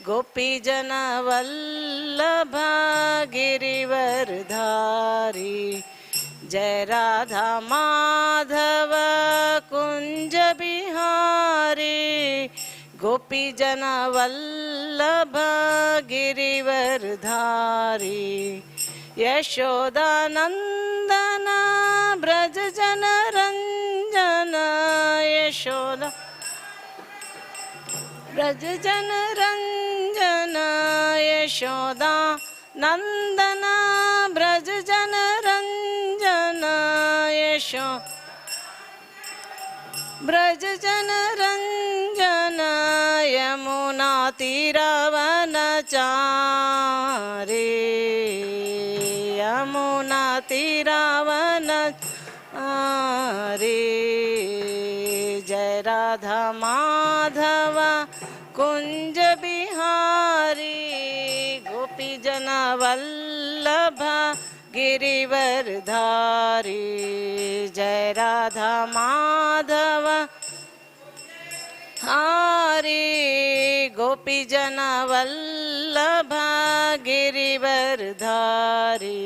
गोपीजन वल्लभ गिरिवरधारी जय राधा माधव कुंज बिहारी गोपीजन वल्लभ गिरिवरधारी यशोदानंदन ब्रज जन रंजन यशोदा ब्रज जन रंजन यशोदा नंदन ब्रज जन रंजन यशो ब्रज जन रंजन यमुना तीरावनचारी यमुना तीरावनचारी जय राधा माधव कुंज बिहारी गोपीजन वल्लभ गिरिवरधारी जय राधा माधव हारी गोपीजन वल्लभ गिरिवरधारी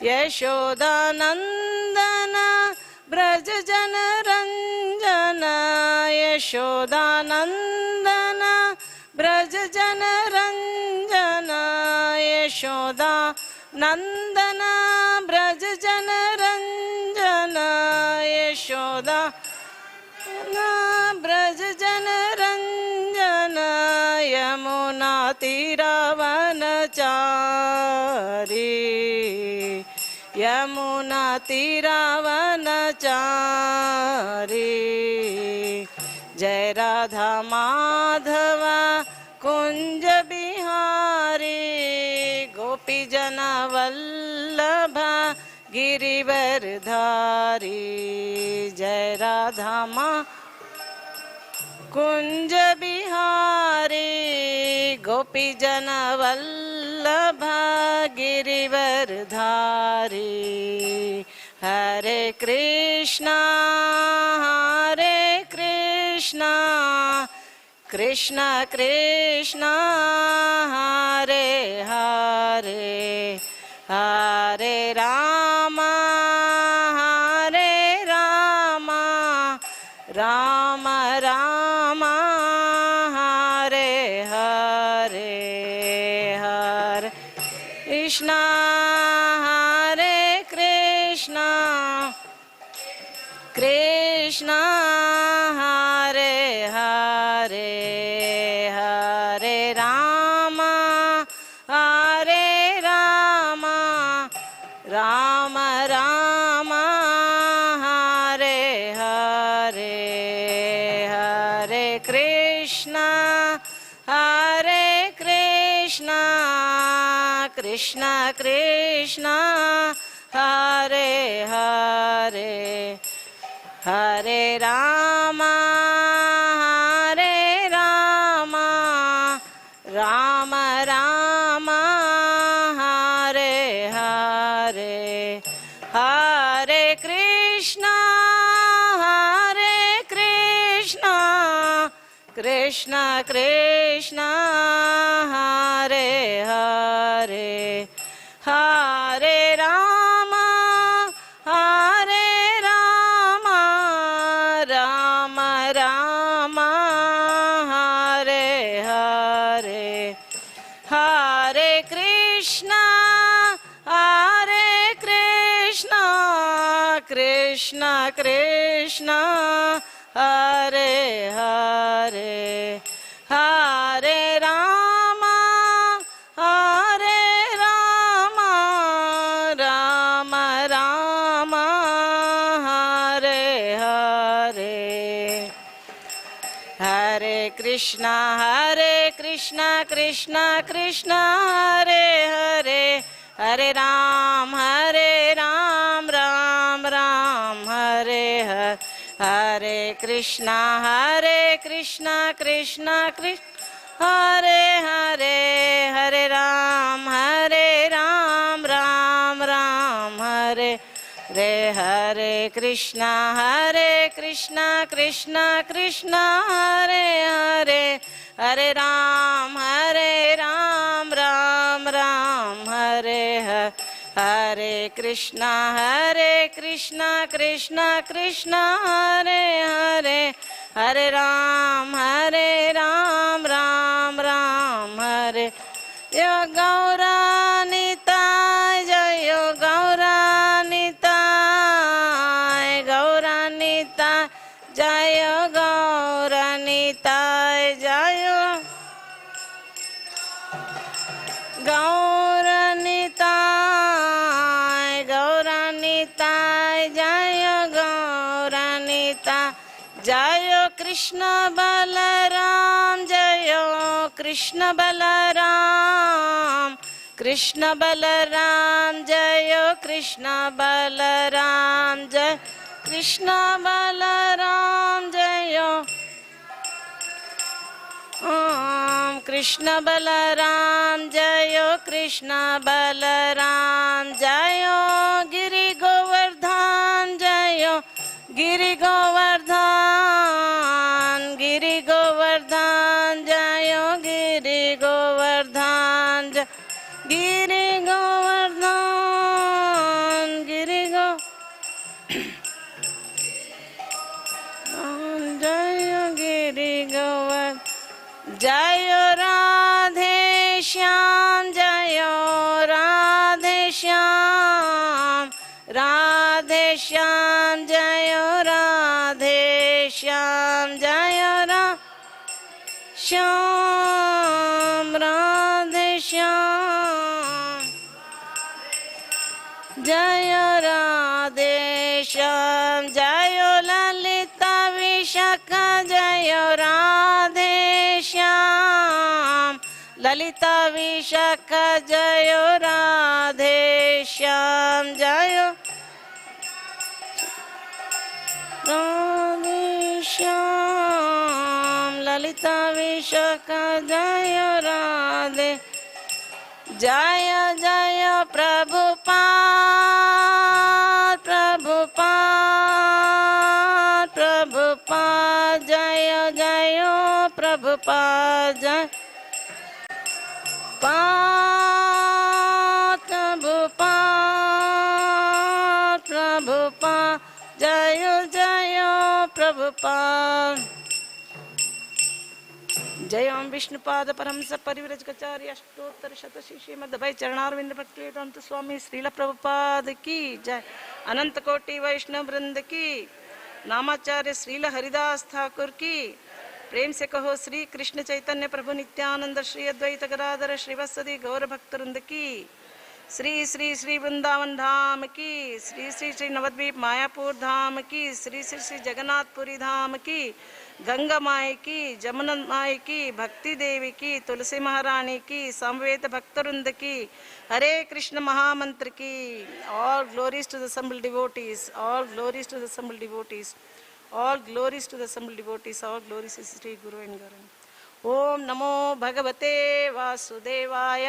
यशोदानंदन ब्रज जन रंजन यशोदानंदन ब्रज जन रंजन यशोदा नंदन ब्रज जन रंजन यशोदा ब्रज जन रंजन यमुना तीरावनचारी यमुना तीरावनचारी जय राधा माधव कुंज बिहारी गोपीजन वल्लभ गिरिवरधारी जय राधा कुंज बिहारी गोपीजन वल्लभ गिरिवरधारी हरे कृष्णा कृष्ण कृष्ण हरे हरे हरे राम राम राम हरे हरे हरे कृष्ण कृष्ण हरे हरे हरे राम राम राम हरे हरे हरे कृष्ण कृष्ण कृष्ण हरे हरे हरे राम राम राम हरे हरे हरे कृष्ण कृष्ण कृष्ण हरे हरे हरे राम राम राम हरे हरे हरे कृष्ण कृष्ण कृष्ण हरे हरे हरे राम राम राम हरे हरे हरे कृष्ण कृष्ण कृष्ण हरे हरे हरे राम राम राम हरे हरे हरे कृष्ण कृष्ण कृष्ण हरे हरे हरे राम राम राम हरे Hare Krishna Krishna Krishna Hare Hare Hare Ram Ram Ram Hare Hare Hare Krishna Krishna Krishna Hare Hare Hare Ram Ram Hare Yo Gauranitai Jayo Gauranitai Gauranitai Jayo Gauranitai Jayo Gauranitai Gauranitai Jayo Gauranitai Jayo Krishna Balaram Jayo Krishna Balaram Krishna Balaram Jayo Krishna Balaram Jai Krishna Balaram Jayo Krishna Balaram Jayo Krishna Balaram Jayo Giri Govardhan Jayo Giri Govardhan Giri Govardhan Jayo Giri Govardhan Giri Govardhan Giri Govardhan Jayo Giri Govardhan Jayo Radhe Shyam Jayo Radhe Shyam Radhe Shyam Jayo Radhe Shyam Jayo Radhe Shyam Radhe Shyam Jayo Radhe Shyam Jayo Lalita Vishakha Jayo Radhe Shyam Lalita Vishakha Jayo Radhe Shyam Jayo Radhe Shyam Lalita Vishakha Jayo Radhe Jaya Jaya Prabhupada Prabhupada Prabhupada Jaya Jaya Prabhupada Jaya Prabhupada Prabhupada Jaya Jaya Prabhupada जय ओम विष्णुपाद परमहंस परिव्रजकाचार्य अष्टोत्तर शतशी श्रीमद् भय चरणारविंद भक्तिवेदांत स्वामी श्रील प्रभुपाद की जय अनंत कोटि वैष्णव वृंद की नामाचार्य श्रील हरिदास ठाकुर की प्रेम से कहो श्री कृष्ण चैतन्य प्रभु नित्यानंद श्री अद्वैत गदाधर श्रीवत्सदि गौर भक्त वृंद की श्री श्री श्री वृंदावन धाम की श्री श्री श्री नवद्वीप मायापुर धाम की श्री श्री श्री जगन्नाथपुरी धाम की गंगा माई की जमुना माई की भक्ति देवी की तुलसी महारानी की समवेत भक्तवृंद की हरे कृष्ण महामंत्र की all glories to the assembled devotees all glories to the assembled devotees all glories to the assembled devotees all glories to Sri Guru and Garan ओम नमो भगवते वासुदेवाय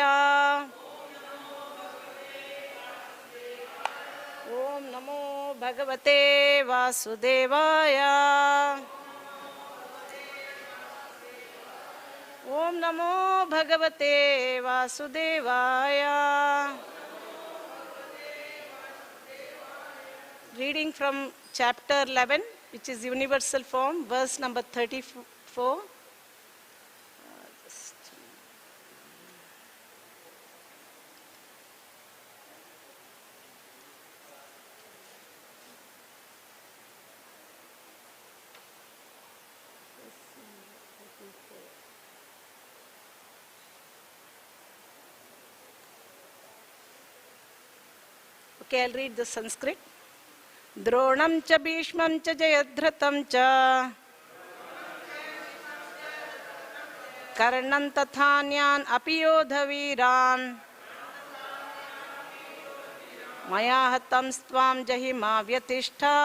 ओम नमो भगवते वासुदेवाय ओम नमो भगवते वासुदेवाय Reading from chapter 11 which is universal form verse number 34 Okay, I'll read the Sanskrit. Droṇaṁ ca bhīṣmaṁ ca jayadratham ca karṇaṁ tathānyān api yodha-vīrān mayā hatāṁs tvam jahi vyathiṣṭhā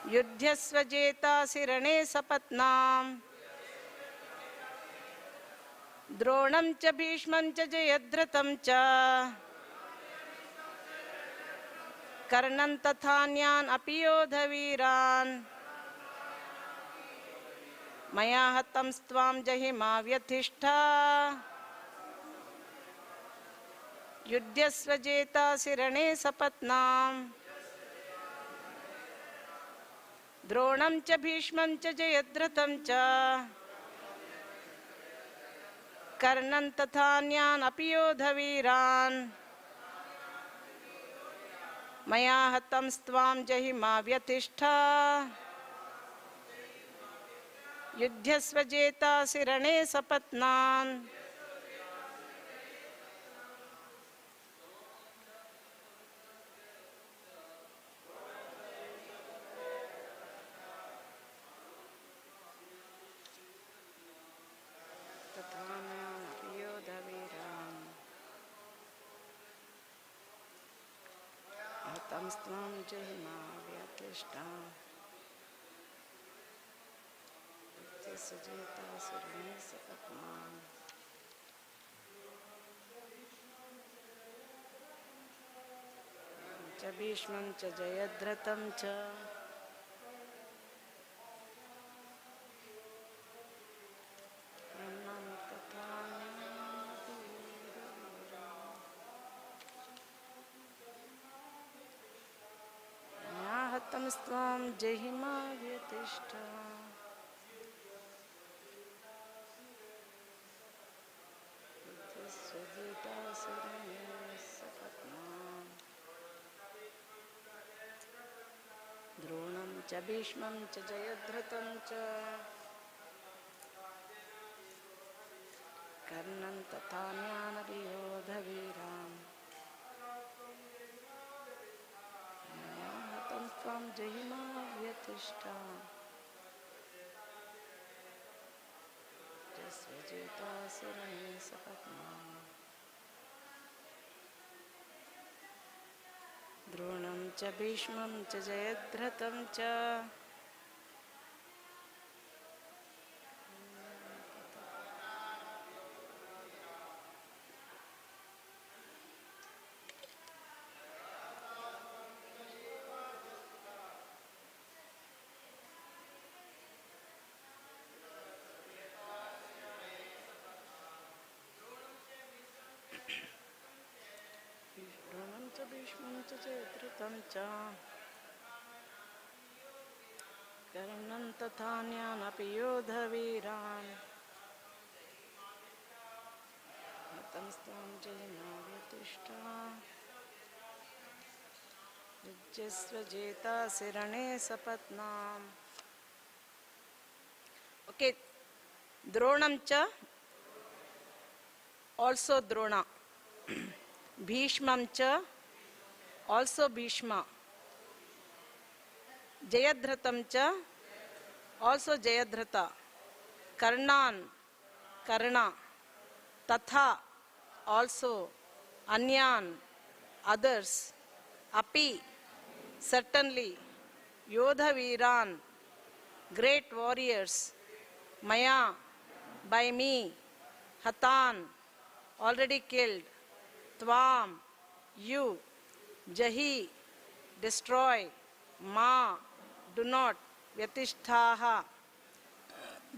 yudhyasva jetāsi raṇe sapatnān droṇaṁ ca bhīṣmaṁ ca jayadratham ca karṇaṁ tathānyān api yodha-vīrān mayā hatāṁs tvam jahi vyathiṣṭhā yudhyasva jetāsi raṇe sapatnān droṇaṁ ca bhīṣmam ca jayadratham ca karṇaṁ tathānyān api yodha-vīrān mayā hatāṁs tvam jahi vyathiṣṭhā yudhyasva jetāsi raṇe sapatnān tathānyān yodha-vīrān hatāṁs tvam jahi vyathiṣṭhā jetāsi raṇe sapatnān ca bhīṣmam ca jayadratham ca karṇam tathānyān hatāṁs tvam jahi vyathiṣṭhā jetāsi raṇe sapatnān droṇam ca bhīṣmam ca jayadratham ca karṇaṁ tathānyān yodha-vīrān hatāṁs tvam jahi vyathiṣṭhā jetāsi raṇe sapatnān droṇam ca bhīṣmam ca jayadratham ca droṇam ca bhīṣmam ca jayadratham ca karṇaṁ tathānyān api yodha-vīrān hatāṁs tvam jahi vyathiṣṭhā yudhyasva jetāsi raṇe sapatnān. Okay, droṇam ca also Droṇa, bhīṣmam ca also Bhīṣma, jayadratham cha also Jayadratha, karṇān Karṇa, tathā also, anyān others, api certainly, yodha-vīrān great warriors, mayā by me, hatān already killed, tvam you, jahi destroy, ma do not, vyathiṣṭhāḥ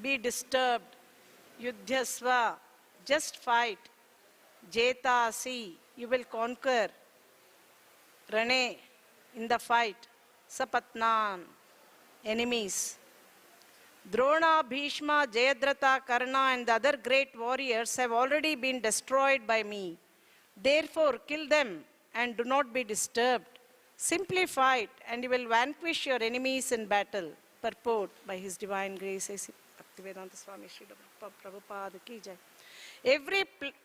be disturbed, yudhyasva just fight, jetāsi you will conquer, raṇe in the fight, sapatnān enemies. Droṇa, Bhīṣma, Jayadratha, Karṇa and the other great warriors have already been destroyed by me. Therefore kill them and do not be disturbed. Simply fight and you will vanquish your enemies in battle. Purport by His Divine Grace, Bhaktivedanta Swami Srila Prabhupada ki jai.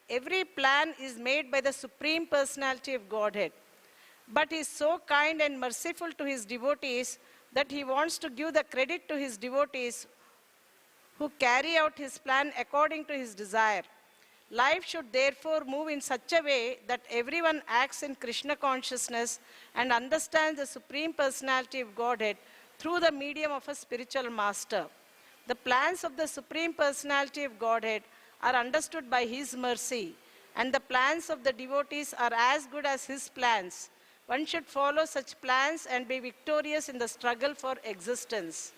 Every plan is made by the Supreme Personality of Godhead. But He is so kind and merciful to His devotees that He wants to give the credit to His devotees who carry out His plan according to His desire. Life should therefore move in such a way that everyone acts in Krishna consciousness and understands the Supreme Personality of Godhead through the medium of a spiritual master. The plans of the Supreme Personality of Godhead are understood by His mercy, and the plans of the devotees are as good as His plans. One should follow such plans and be victorious in the struggle for existence.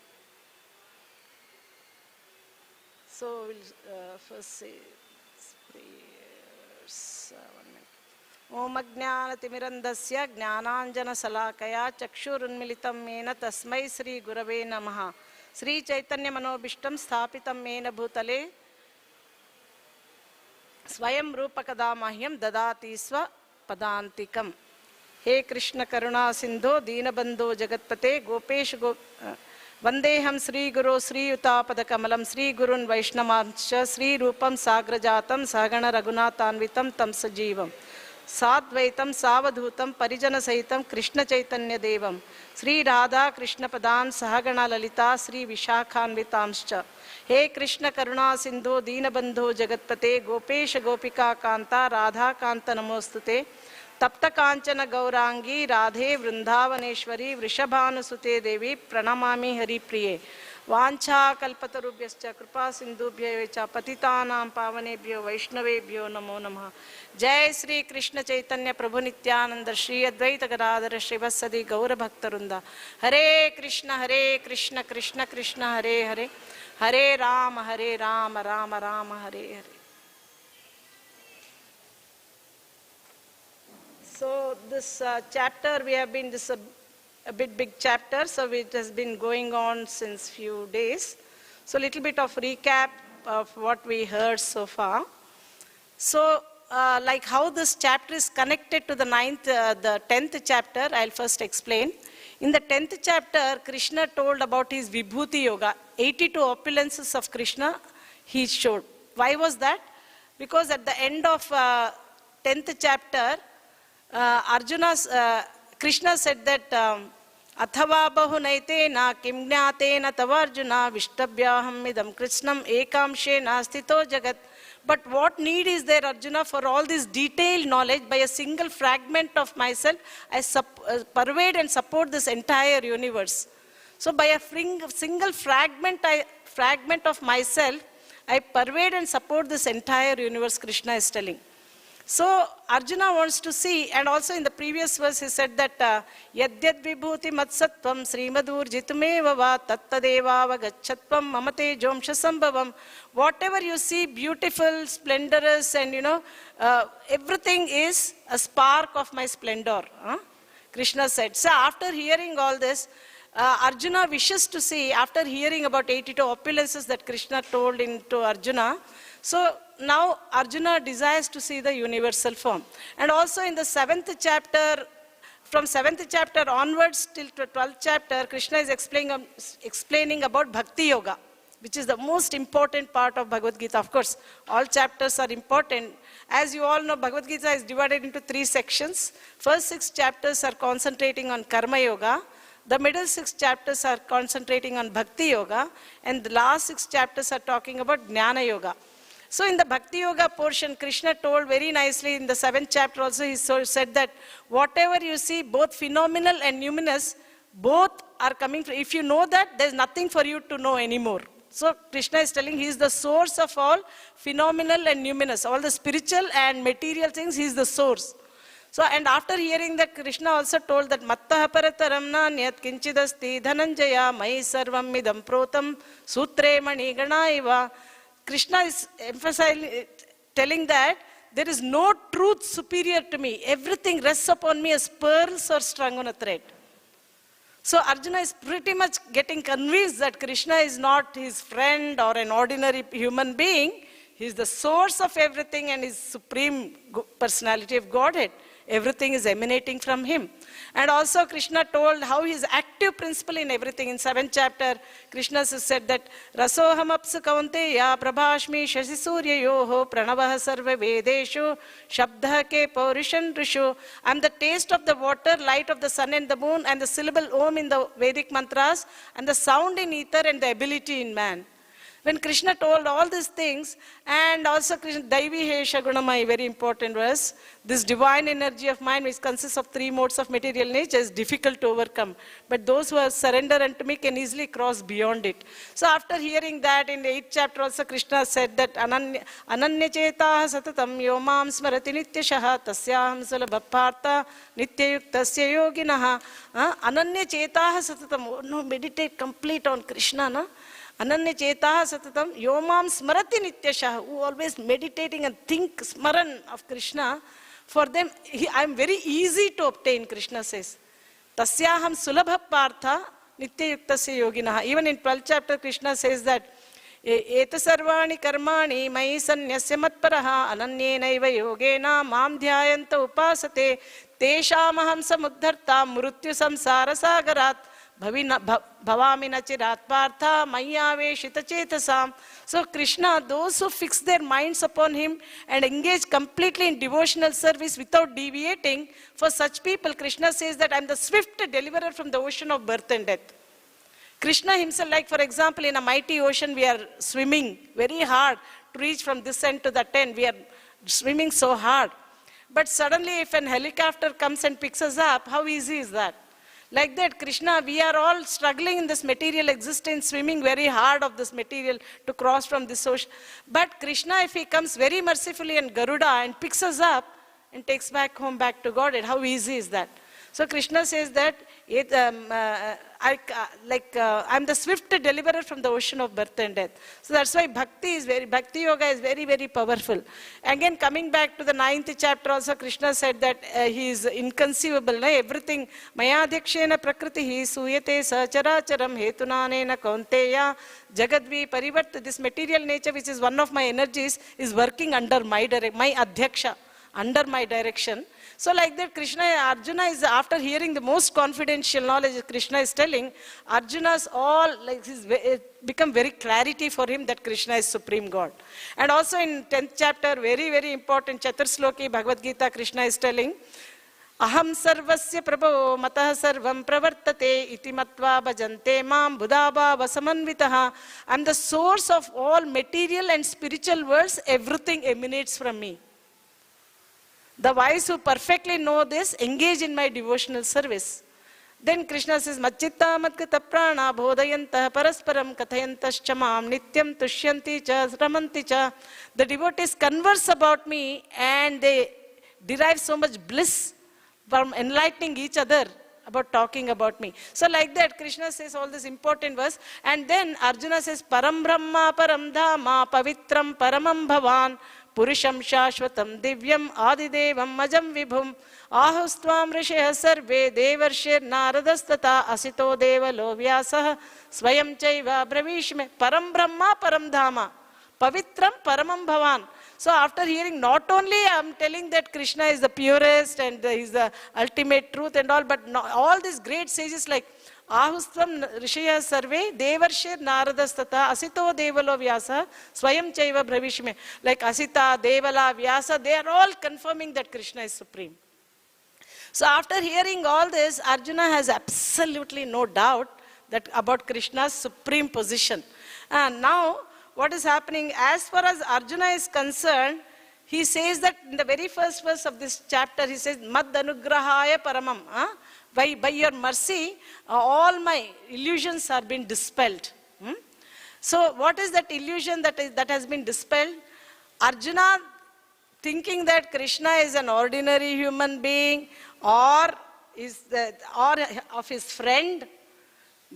So we'll first say prayers. Om Ajnānatimirandasya Jnānāñjana Salakaya Chakshurunmilitam Mena Tasmai Sri Gurave Namaha. Sri Chaitanya Manobhishtam Sthapitam Mena Bhutale Swayam Rupakadamahyam Dadati Sva Padantikam. He Krishna Karuna Sindho Deenabandho Jagatpate Gopesh Vandeham Sri Guru Sri Utapada Kamalam Sri Gurun Vaishnavamscha Sri Rupam Sagrajatam Sagana Raghunathanvitam Tam Sajivam Sadvaitam Savadhutam Parijana Sahitam Krishna Chaitanya Devam Sri Radha Krishna Padan Sahagana Lalita Sri Vishakhanvitamscha. He Krishna Karuna Sindho Deenabandho Jagatpate Gopesh Gopika Kanta Radha Kanta Namostute Tapta Kanchana Gaurangi Radhe Vrindavaneshwari Vrishabhanusute Devi Pranamami Hari Priye Vancha Kalpatarubhyascha Kripa Sindhubhya Patitanam Pavanebhyo Vaishnavebhyo Namo Namaha. Jai Sri Krishna Chaitanya Prabhu Nityananda Shri Advaita Gadadhara Shrivasadi Gaura Bhaktarunda. Hare Krishna Krishna Krishna Hare Hare Hare Rama Rama Rama Hare Hare. So this chapter we have been, this a bit big chapter, so it has been going on since few days. So a little bit of recap of what we heard so far. So like how this chapter is connected to the 10th chapter, I'll first explain. In the 10th chapter, Krishna told about his Vibhuti Yoga. 82 opulences of Krishna he showed. Why was that? Because at the end of 10th chapter, Krishna said that Athava bahunaitena kimnyatena tavarjuna vishtabhyaham idam krishnam ekamshe nastito jagat. But what need is there, Arjuna, for all this detailed knowledge? By a single fragment of myself, I pervade and support this entire universe. So by a single fragment of myself, I pervade and support this entire universe, Krishna is telling. So Arjuna wants to see, and also in the previous verse he said that yadyad vibhuti matsattvam srimadur jitumeva va tattadeva vagachatvam mamate jomsha sambhavam. Whatever you see beautiful, splendorous, and everything is a spark of my splendor. Krishna said. So after hearing all this, Arjuna wishes to see, after hearing about 82 opulences that Krishna told to Arjuna, so now Arjuna desires to see the universal form. And also in the 7th chapter, from 7th chapter onwards till 12th chapter, Krishna is explaining about Bhakti Yoga, which is the most important part of Bhagavad Gita. Of course, all chapters are important. As you all know, Bhagavad Gita is divided into 3 sections. First 6 chapters are concentrating on Karma Yoga. The middle 6 chapters are concentrating on Bhakti Yoga. And the last 6 chapters are talking about Jnana Yoga. So in the Bhakti Yoga portion, Krishna told very nicely in the 7th chapter also, he said that whatever you see, both phenomenal and numinous, both are coming from, if you know that, there's nothing for you to know anymore. So Krishna is telling he is the source of all phenomenal and numinous, all the spiritual and material things, he is the source. So, and after hearing that, Krishna also told that mattaha parataram nanyat kinchidasti dhananjaya mai sarvam idam protam sutre mani ganaiva. Krishna is emphasizing, telling that there is no truth superior to me. Everything rests upon me as pearls or strung on a thread. So Arjuna is pretty much getting convinced that Krishna is not his friend or an ordinary human being. He is the source of everything and is supreme personality of Godhead. Everything is emanating from him. And also Krishna told how he is active principle in everything. In 7th chapter, Krishna said that Rasoham apsu kaunteya prabhashmi shashi surya yoho pranavaha sarva vedeshu shabdha ke paurishan rishu. I am the taste of the water, light of the sun and the moon, and the syllable Om in the Vedic mantras, and the sound in ether and the ability in man. When Krishna told all these things, and also Krishna, Daivi Hesha Gunamai, very important verse, this divine energy of mind, which consists of 3 modes of material nature, is difficult to overcome. But those who have surrendered unto me can easily cross beyond it. So after hearing that, in the 8th chapter also, Krishna said that Ananya Chetah Satatam Yomam Smarati Nityashaha Tasyaham Sulabhapartha Nityayuktasya Yoginaha. Ananya Chetah Satatam, no, meditate complete on Krishna, na? Ananya Chetah Satatam Yomam Smarati Nityashaha, who always meditating and think smaran of Krishna, for them I am very easy to obtain, Krishna says. Tasyaham sulabha partha nityayuktasya yoginaha. Even in 12th chapter, Krishna says that Eta sarvani karmani mai sanyasya matparaha ananyenaiva yogena mam dhyayanta upasate teshamaham samudharta mrityu samsara sagarat bhavami nachirat partha mayā veshita chetasam. So Krishna, those who fix their minds upon him and engage completely in devotional service without deviating, for such people Krishna says that I am the swift deliverer from the ocean of birth and death. Krishna himself, like for example in a mighty ocean, we are swimming very hard to reach from this end to that end. We are swimming so hard. But suddenly if an helicopter comes and picks us up, how easy is that? Like that, Krishna, we are all struggling in this material existence, swimming very hard of this material to cross from this ocean. But Krishna, if he comes very mercifully in Garuda and picks us up and takes back home back to Godhead, how easy is that? So Krishna says that I'm the swift deliverer from the ocean of birth and death. So that's why Bhakti Yoga is very, very powerful. Again, coming back to the 9th chapter also, Krishna said that he is inconceivable. Everything, mayādhyakshena prakritihi suyate sacharacharam hetunanena kaunteya jagadvi parivarta. This material nature, which is one of my energies, is working under my adhyaksha, under my direction. So like that, Arjuna is, after hearing the most confidential knowledge Krishna is telling, Arjuna's all, like, become very clarity for him that Krishna is Supreme God. And also in 10th chapter, very, very important, Chatursloki Bhagavad Gita, Krishna is telling, Aham sarvasya prabho matah sarvam pravartate iti matva bhajante mam budhava vasamanvitaha. I am the source of all material and spiritual worlds, everything emanates from me. The wise who perfectly know this engage in my devotional service. Then Krishna says, Machitta madgata prana bodhayantah parasparam kathayantascha mam nityam tushyanti cha ramanti cha. The devotees converse about me and they derive so much bliss from enlightening each other about talking about me. So like that, Krishna says all this important verse. And then Arjuna says, Param Brahma Param Dhama Pavitram Paramam Bhavan Purusham Shashvatam Divyam Adidevam Majam Vibhum Ahustvam Rishaya Sarve Devarshir Naradastata Asito Devalo Vyasah Swayam Chaiva Bhīṣma Param Brahma Param Dhama Pavitram Paramam Bhavan. So after hearing, not only I am telling that Krishna is the purest and he is the ultimate truth and all, but all these great sages like Ahustvam Rishaya Sarve Devarshir Naradastata Asito Devalo Vyasa Swayam Chaiva Bhīṣma. Like Asita, Devala, Vyasa, they are all confirming that Krishna is supreme. So after hearing all this, Arjuna has absolutely no doubt that about Krishna's supreme position. And now what is happening, as far as Arjuna is concerned, he says that in the very first verse of this chapter, he says, Mad anugrahaya paramam. By your mercy, all my illusions are being dispelled. So what is that illusion that has been dispelled? Arjuna thinking that Krishna is an ordinary human being or of his friend.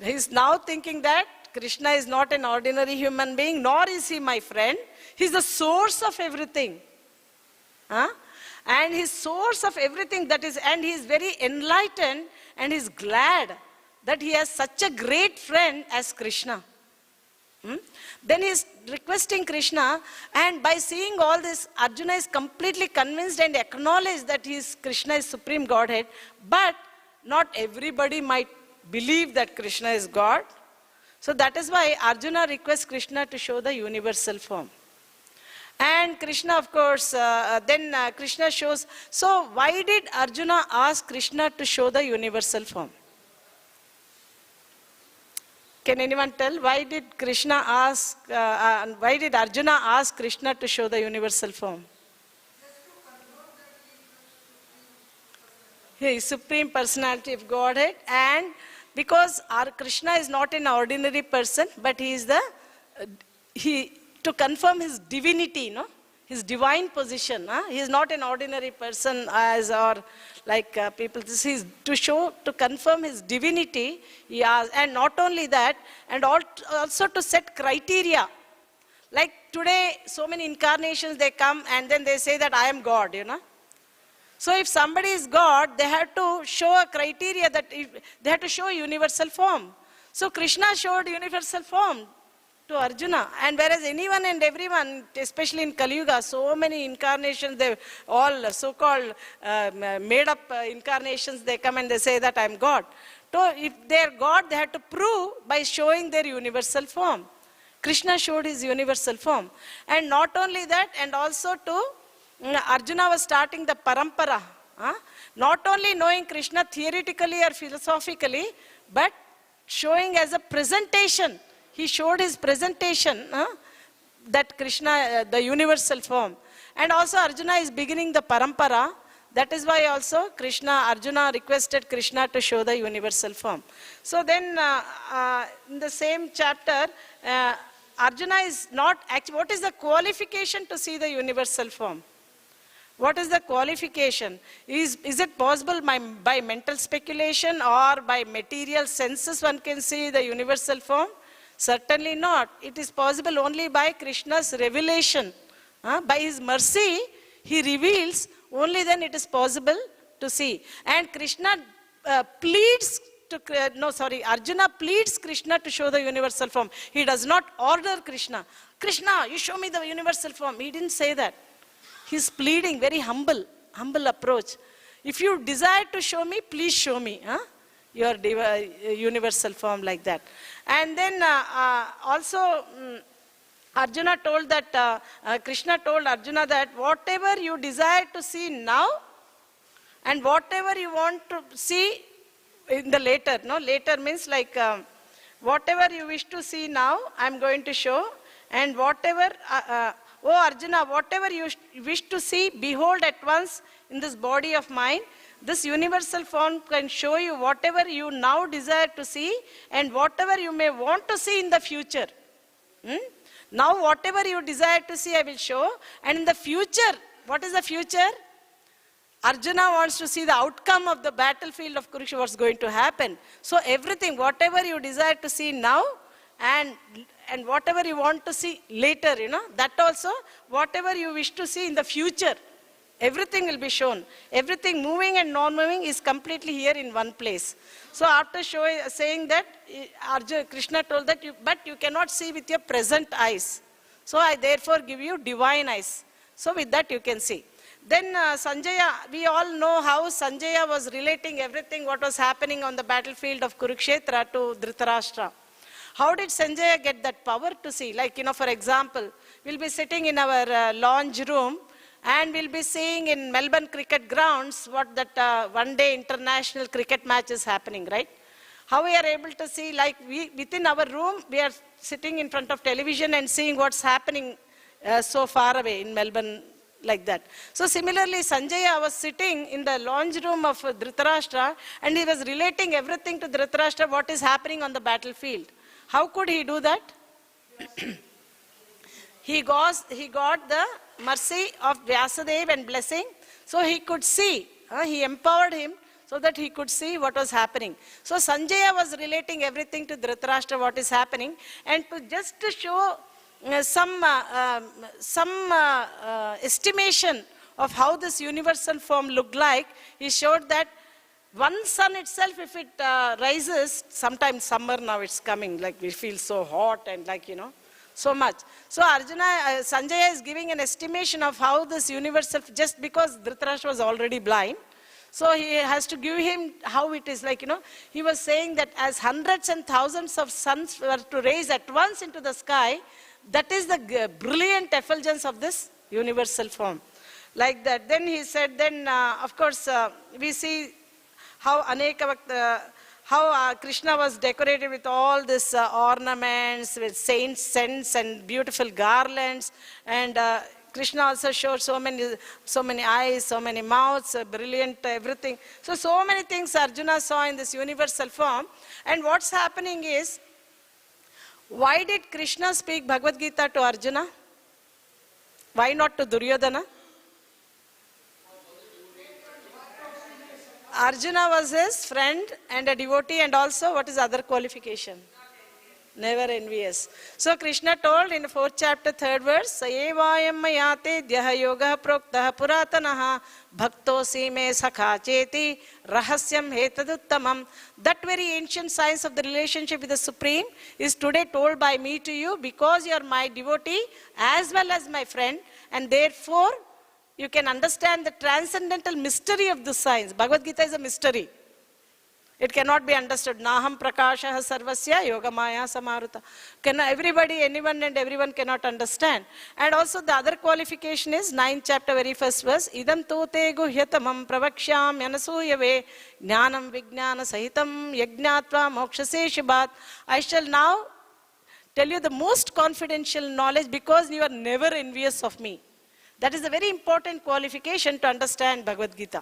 He is now thinking that Krishna is not an ordinary human being, nor is he my friend. He is the source of everything. And his source of everything, that is, and he is very enlightened and he is glad that he has such a great friend as Krishna. Then he is requesting Krishna, and by seeing all this, Arjuna is completely convinced and acknowledged that Krishna is Supreme Godhead, but not everybody might believe that Krishna is God. So that is why Arjuna requests Krishna to show the universal form. And Krishna, of course, then Krishna shows. So why did Arjuna ask Krishna to show the universal form? Can anyone tell why did why did Arjuna ask Krishna to show the universal form? He is Supreme Personality of Godhead, and because our Krishna is not an ordinary person, but he is to confirm his divinity, no? His divine position. He is not an ordinary person people. This is to confirm his divinity. He asked, and not only that, and also to set criteria. Like today, so many incarnations they come and then they say that I am God, So if somebody is God, they have to show a criteria that they have to show universal form. So Krishna showed universal form to Arjuna, and whereas anyone and everyone, especially in Kali Yuga, so many incarnations, they all so-called made up incarnations, they come and they say that I am God. So if they are God, they have to prove by showing their universal form. Krishna showed his universal form. And not only that, and also Arjuna was starting the parampara. Not only knowing Krishna theoretically or philosophically, but showing as a presentation. He showed his presentation, that Krishna, the universal form. And also Arjuna is beginning the parampara. That is why also Arjuna requested Krishna to show the universal form. So then in the same chapter, Arjuna is not actually, what is the qualification to see the universal form? What is the qualification? Is it possible by mental speculation or by material senses one can see the universal form? Certainly not. It is possible only by Krishna's revelation. By his mercy, he reveals, only then it is possible to see. And Arjuna pleads Krishna to show the universal form. He does not order Krishna. Krishna, you show me the universal form. He didn't say that. He's pleading, very humble approach. If you desire to show me, please show me your universal form, like that. And then also Arjuna told that, Krishna told Arjuna that whatever you desire to see now and whatever you want to see in the later, later means like whatever you wish to see now, I'm going to show, and whatever, oh Arjuna, whatever you wish to see, behold at once in this body of mine. This universal form can show you whatever you now desire to see and whatever you may want to see in the future. Now whatever you desire to see, I will show. And in the future, what is the future? Arjuna wants to see the outcome of the battlefield of Kurukshetra, what's going to happen. So everything, whatever you desire to see now and whatever you want to see later, that also, whatever you wish to see in the future, everything will be shown. Everything moving and non-moving is completely here in one place. So after saying that, Krishna told that, but you cannot see with your present eyes. So I therefore give you divine eyes. So with that you can see. Then Sanjaya, we all know how Sanjaya was relating everything what was happening on the battlefield of Kurukshetra to Dhritarashtra. How did Sanjaya get that power to see? Like, for example, we'll be sitting in our lounge room and we'll be seeing in Melbourne cricket grounds what that one-day international cricket match is happening, right? How we are able to see, like within our room, we are sitting in front of television and seeing what's happening so far away in Melbourne, like that. So similarly, Sanjaya was sitting in the lounge room of Dhritarashtra and he was relating everything to Dhritarashtra, what is happening on the battlefield. How could he do that? He got the mercy of Vyasadeva and blessing, so he could see. He empowered him so that he could see what was happening. So Sanjaya was relating everything to Dhritarashtra, what is happening, and just to show some estimation of how this universal form looked like, he showed that one sun itself, if it rises, sometimes summer now it's coming, like we feel so hot and like, so much. So Sanjaya is giving an estimation of how this universal, just because Dhritarashtra was already blind, so he has to give him how it is like, he was saying that as hundreds and thousands of suns were to raise at once into the sky, that is the brilliant effulgence of this universal form. Like that. Then he said, of course, we see how how Krishna was decorated with all these ornaments, with saints' scents and beautiful garlands. And Krishna also showed so many eyes, so many mouths, brilliant everything. So many things Arjuna saw in this universal form. And what's happening is, why did Krishna speak Bhagavad Gita to Arjuna? Why not to Duryodhana? Arjuna was his friend and a devotee, and also what is other qualification? Never envious. So Krishna told in the 4th chapter, 3rd verse, Sayevayam mayate dhyaha yoga proktaha puratanaha bhaktosi me sakha cheti rahasyam hetaduttamam. That very ancient science of the relationship with the Supreme is today told by me to you, because you are my devotee as well as my friend, and therefore you can understand the transcendental mystery of the science. Bhagavad Gita is a mystery. It cannot be understood. Naham prakashah sarvasya yoga maya samaruta. Everybody, anyone and everyone cannot understand. And also the other qualification is 9th chapter, very first verse. Idam tote guhyatamam pravaksham yanasuyave jnanam vijnana sahitam yajnatva mokshase shibat. I shall now tell you the most confidential knowledge, because you are never envious of me. That is a very important qualification to understand Bhagavad Gita.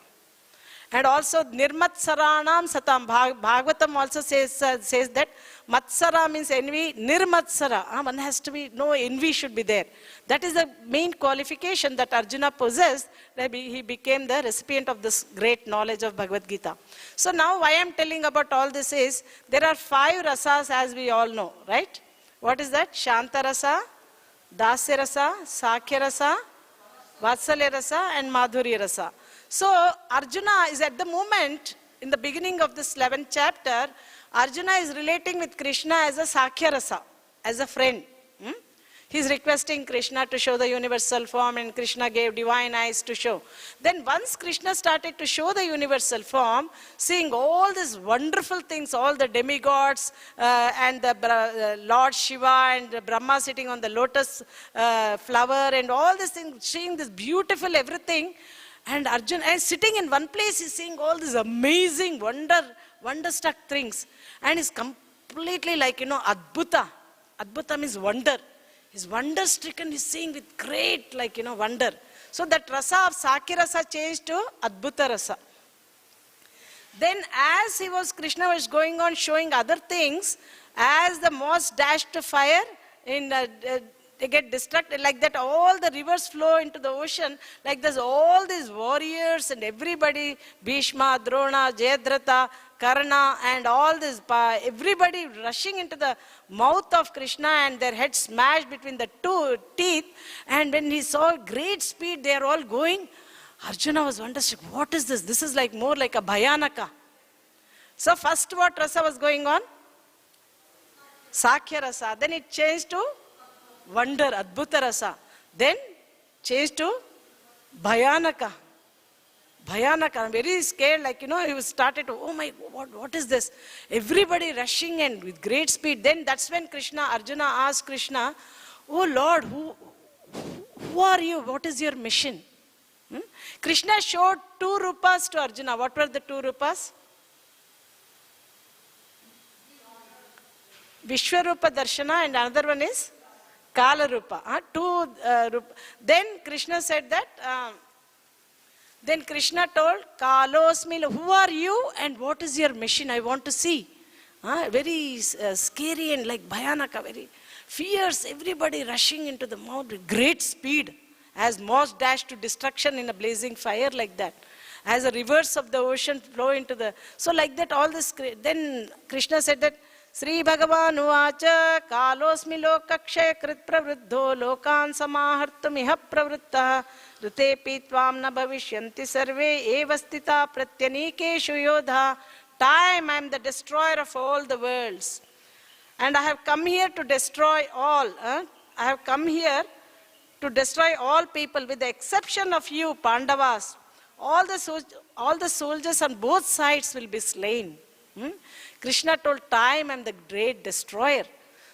And also nirmatsaranam satam. Bhagavatam also says that matsara means envy, nirmatsara. One has to be, no envy should be there. That is the main qualification that Arjuna possessed. That he became the recipient of this great knowledge of Bhagavad Gita. So now why I am telling about all this is, there are 5 rasas as we all know, right? What is that? Shanta rasa, dasya rasa, sakhya rasa, vatsalya rasa, and madhurya rasa. So Arjuna is at the moment, in the beginning of this 11th chapter, Arjuna is relating with Krishna as a sakhya rasa, as a friend. He is requesting Krishna to show the universal form, and Krishna gave divine eyes to show. Then once Krishna started to show the universal form, seeing all these wonderful things, all the demigods and the Lord Shiva and Brahma sitting on the lotus flower and all these things, seeing this beautiful everything, and Arjuna is sitting in one place, he's seeing all these amazing wonder-struck things, and he's completely like, adbhuta. Adbhuta means wonder. He's wonder-stricken, he's seeing with great, wonder. So that rasa of Sakya rasa changed to Adbhuta rasa. Then as Krishna was going on showing other things, as the moths dashed to fire, they get distracted, like that all the rivers flow into the ocean, like there's all these warriors and everybody, Bhīṣma, Droṇa, Jayadratha, Karṇa, and all this, everybody rushing into the mouth of Krishna, and their heads smashed between the 2 teeth. And when he saw great speed, they are all going, Arjuna was wondering, what is this? This is like more like a bhayanaka. So first what rasa was going on? Sakhya rasa. Then it changed to wonder, adbhuta rasa. Then changed to bhayanaka. Bhayanaka. I'm very scared, he started to, oh my, what is this? Everybody rushing and with great speed. Then that's when Arjuna asked Krishna, oh Lord, who are you? What is your mission? Krishna showed 2 rupas to Arjuna. What were the 2 rupas? Vishwarupa Darshana, and another one is Kala Rupa. Then Krishna said that, then Krishna told, Kalosmi, who are you and what is your mission? I want to see. Very scary and like bhayanaka, very fierce, everybody rushing into the mouth with great speed, as moths dash to destruction in a blazing fire, like that. As the rivers of the ocean flow into the... So like that, all this... Then Krishna said that, Sri Bhagavan Uvacha Kalosmi Lokakshaya Krit Pravruddho Lokan Samahartamiha Pravruttah Rutepi tvam na bhavishyanti sarve evastita pratyanikeshu yodha. Time, I am the destroyer of all the worlds. And I have come here to destroy all. I have come here to destroy all people with the exception of you, Pandavas. All the soldiers on both sides will be slain. Krishna told, time, I am the great destroyer.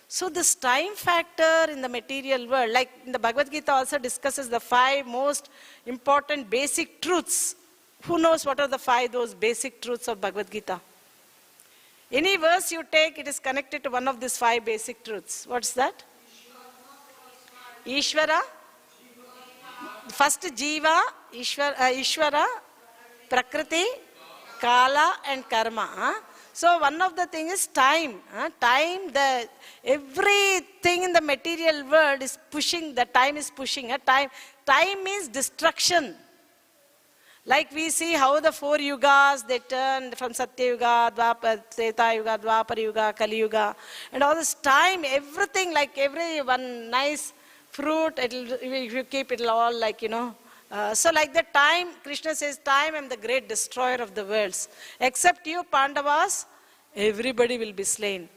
So this time factor in the material world, like in the Bhagavad Gita also discusses the 5 most important basic truths. Who knows what are the 5 those basic truths of Bhagavad Gita? Any verse you take, it is connected to one of these 5 basic truths. What's that? Ishvara. First Jiva, Ishvara, Prakriti, Kala and Karma. So one of the things is time. Time, everything in the material world is pushing, the time is pushing. Time means destruction. Like we see how the 4 yugas, they turn from Satya Yuga, Treta Yuga, Dwapara Yuga, Kali Yuga. And all this time, everything, like every one nice fruit, if you keep it all like, so like the time, Krishna says, time, I am the great destroyer of the worlds. Except you, Pandavas, everybody will be slain.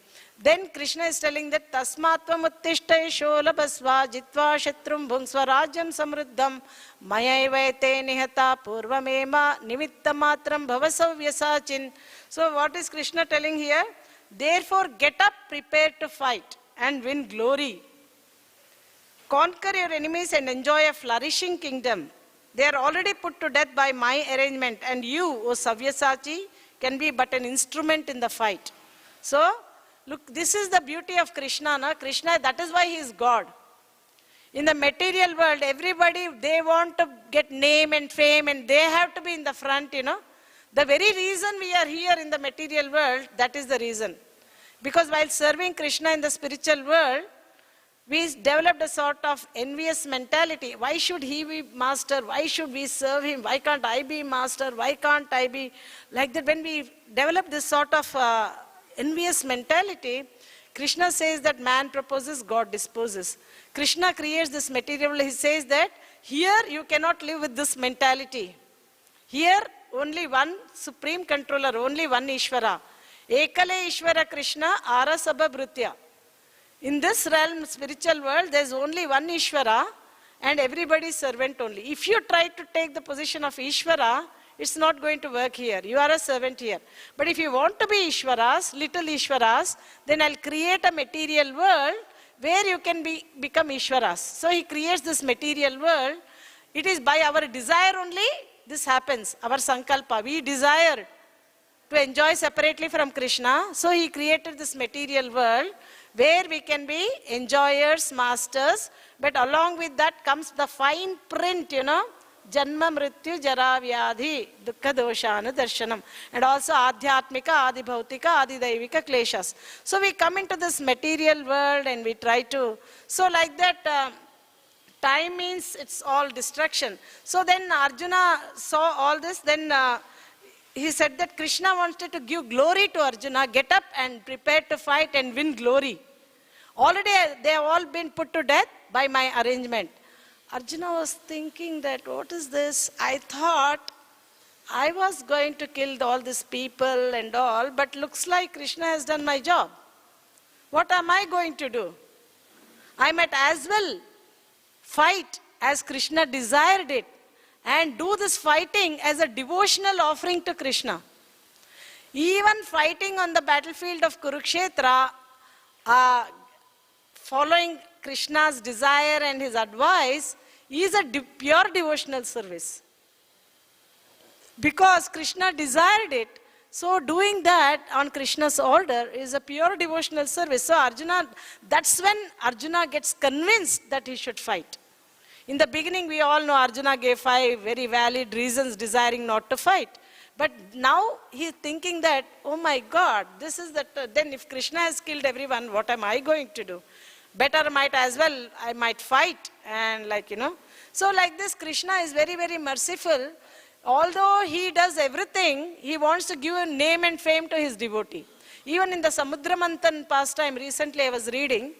Then Krishna is telling that tasmatvam uttishta sholabhasva jitva shatrum bhungsva rajyam samruddham mayaivaite nihata purvamema nimitta matram bhavasavyasachin. So what is Krishna telling here? Therefore get up, prepare to fight and win glory. Conquer your enemies and enjoy a flourishing kingdom. They are already put to death by my arrangement, and you, O Savyasachi, can be but an instrument in the fight. So, look, this is the beauty of Krishna. Krishna, that is why he is God. In the material world, everybody, they want to get name and fame, and they have to be in the front, The very reason we are here in the material world, that is the reason. Because while serving Krishna in the spiritual world, we developed a sort of envious mentality. Why should he be master? Why should we serve him? Why can't I be master? Why can't I be like that? When we develop this sort of envious mentality, Krishna says that man proposes, God disposes. Krishna creates this material. He says that here you cannot live with this mentality. Here only one supreme controller, only one Ishvara. Ekale Ishvara Krishna arasabha bhrutya. In this realm, spiritual world, there is only one Ishvara and everybody's servant only. If you try to take the position of Ishvara, it's not going to work here. You are a servant here. But if you want to be Ishvaras, little Ishvaras, then I'll create a material world where you can become Ishvaras. So he creates this material world. It is by our desire only this happens. Our sankalpa, we desire to enjoy separately from Krishna. So he created this material world where we can be enjoyers, masters, but along with that comes the fine print, Janma Mrityu Jara Vyadhi Dukkha Doshana Darshanam, and also Adhyatmika, Adi Bhautika, Adi Daivika Kleshas. So we come into this material world and we try to, so like that, time means it's all destruction. So then Arjuna saw all this, then he said that Krishna wanted to give glory to Arjuna, get up and prepare to fight and win glory. Already they have all been put to death by my arrangement. Arjuna was thinking that, what is this? I thought I was going to kill all these people and all, but looks like Krishna has done my job. What am I going to do? I might as well fight as Krishna desired it, and do this fighting as a devotional offering to Krishna. Even fighting on the battlefield of Kurukshetra, following Krishna's desire and his advice, is a pure devotional service. Because Krishna desired it, so doing that on Krishna's order is a pure devotional service. So Arjuna, that's when Arjuna gets convinced that he should fight. In the beginning, we all know Arjuna gave 5 very valid reasons desiring not to fight. But now he's thinking that, oh my God, this is then if Krishna has killed everyone, what am I going to do? Better I might fight and So like this, Krishna is very, very merciful. Although he does everything, he wants to give a name and fame to his devotee. Even in the Samudramanthan pastime, recently I was reading,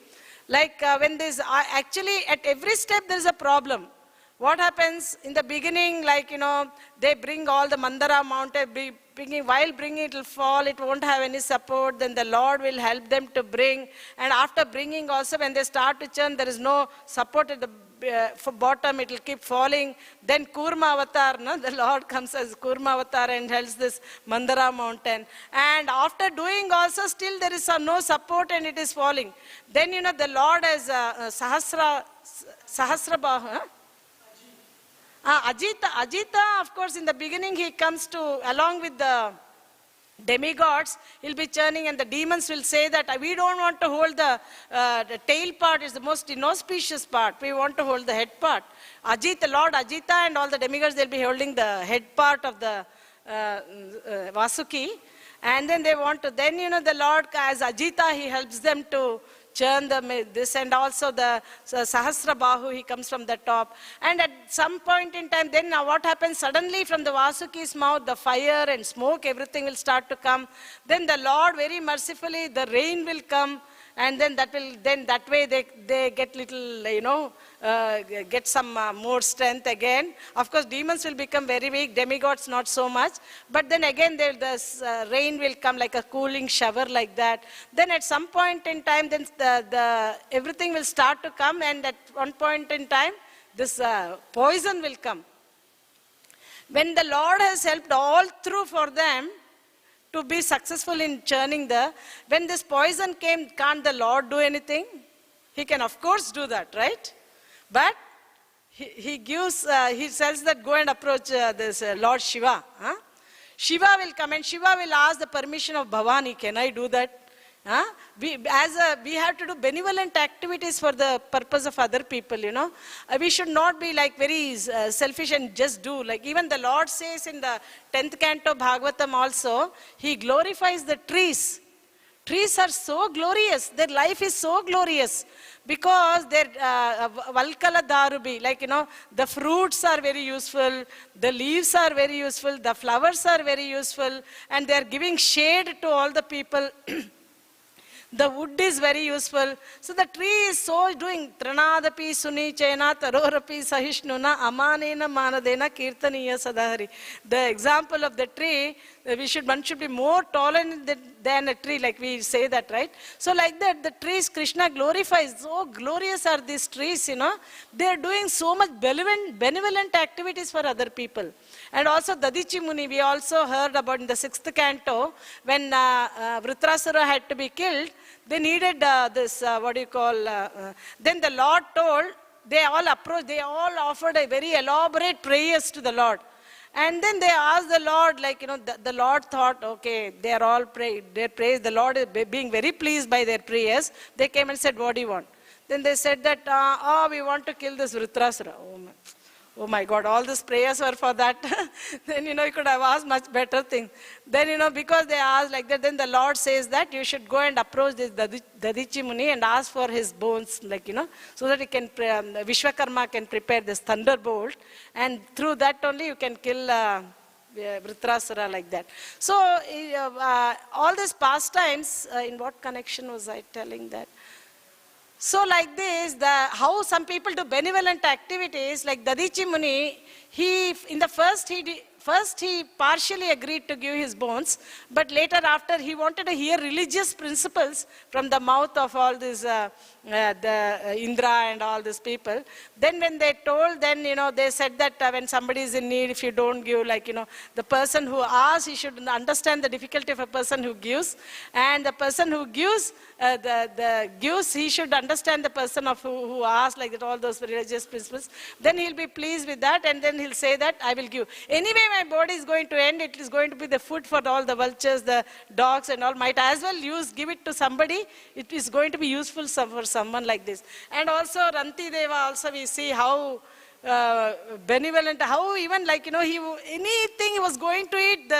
when there's, actually at every step there is a problem. What happens in the beginning, they bring all the Mandara mountain, while bringing it will fall, it won't have any support, then the Lord will help them to bring, and after bringing also when they start to churn, there is no support at the bottom, it will keep falling. Then Kurma Avatar, the Lord comes as Kurma Avatar and helps this Mandara mountain. And after doing also, still there is no support and it is falling. Then the Lord has Sahasrabahu. Ajita, of course, in the beginning he comes to, along with the demigods, he'll be churning, and the demons will say that we don't want to hold the tail part, is the most inauspicious part. We want to hold the head part. Ajita, Lord Ajita and all the demigods, they'll be holding the head part of the Vasuki. And then they want to, then the Lord as Ajita, he helps them to churn this, and also the Sahasra Bahu, he comes from the top. And at some point in time, then now what happens? Suddenly from the Vasuki's mouth, the fire and smoke, everything will start to come. Then the Lord very mercifully, the rain will come. And then that way they get little, get some more strength again. Of course, demons will become very weak, demigods not so much. But then again, the rain will come like a cooling shower like that. Then at some point in time, then everything will start to come. And at one point in time, this poison will come. When the Lord has helped all through for them, to be successful in churning when this poison came, can't the Lord do anything? He can of course do that, right? But he gives, he says that go and approach this Lord Shiva. Shiva will come and Shiva will ask the permission of Bhavani, can I do that? We have to do benevolent activities for the purpose of other people, We should not be like very selfish and just do. Like even the Lord says in the 10th canto Bhagavatam also, he glorifies the trees. Trees are so glorious. Their life is so glorious. Because their Valkala Darubi, like, the fruits are very useful, the leaves are very useful, the flowers are very useful, and they are giving shade to all the people. The wood is very useful. So the tree is so doing Tranadapi Suni Chena Tarorapi Sahishnuna Amanena Manadena Kirtaniya Sadahari. The example of the tree, one should be more tolerant than a tree, like we say that, right? So like that, the trees Krishna glorifies. So glorious are these trees, They are doing so much benevolent activities for other people. And also Dadichi Muni, we also heard about in the 6th canto, when Vritrasura had to be killed, they needed then the Lord told, they all offered a very elaborate prayers to the Lord. And then they asked the Lord, like, the Lord thought, okay, they are all they praise, the Lord is being very pleased by their prayers. They came and said, what do you want? Then they said that, we want to kill this Vritrasura. Oh my God, all these prayers were for that. Then, you could have asked much better things. Then, because they asked like that, then the Lord says that you should go and approach this Dadichi Muni and ask for his bones, like, so that he can, Vishwakarma can prepare this thunderbolt. And through that only you can kill Vritrasura like that. So, all these pastimes, in what connection was I telling that? So like this, how some people do benevolent activities, like Dadichi Muni, first he partially agreed to give his bones, but later after he wanted to hear religious principles from the mouth of all these, Indra and all these people. Then when they told, then, they said that when somebody is in need, if you don't give, like, the person who asks, he should understand the difficulty of a person who gives. And the person who gives, he should understand the person of who asks, like that, all those religious principles. Then he'll be pleased with that, and then he'll say that, I will give. Anyway, my body is going to end. It is going to be the food for all the vultures, the dogs and all. Might as well give it to somebody. It is going to be useful for someone like this. And also Ranti Deva, also we see how benevolent, how even like, anything he was going to eat,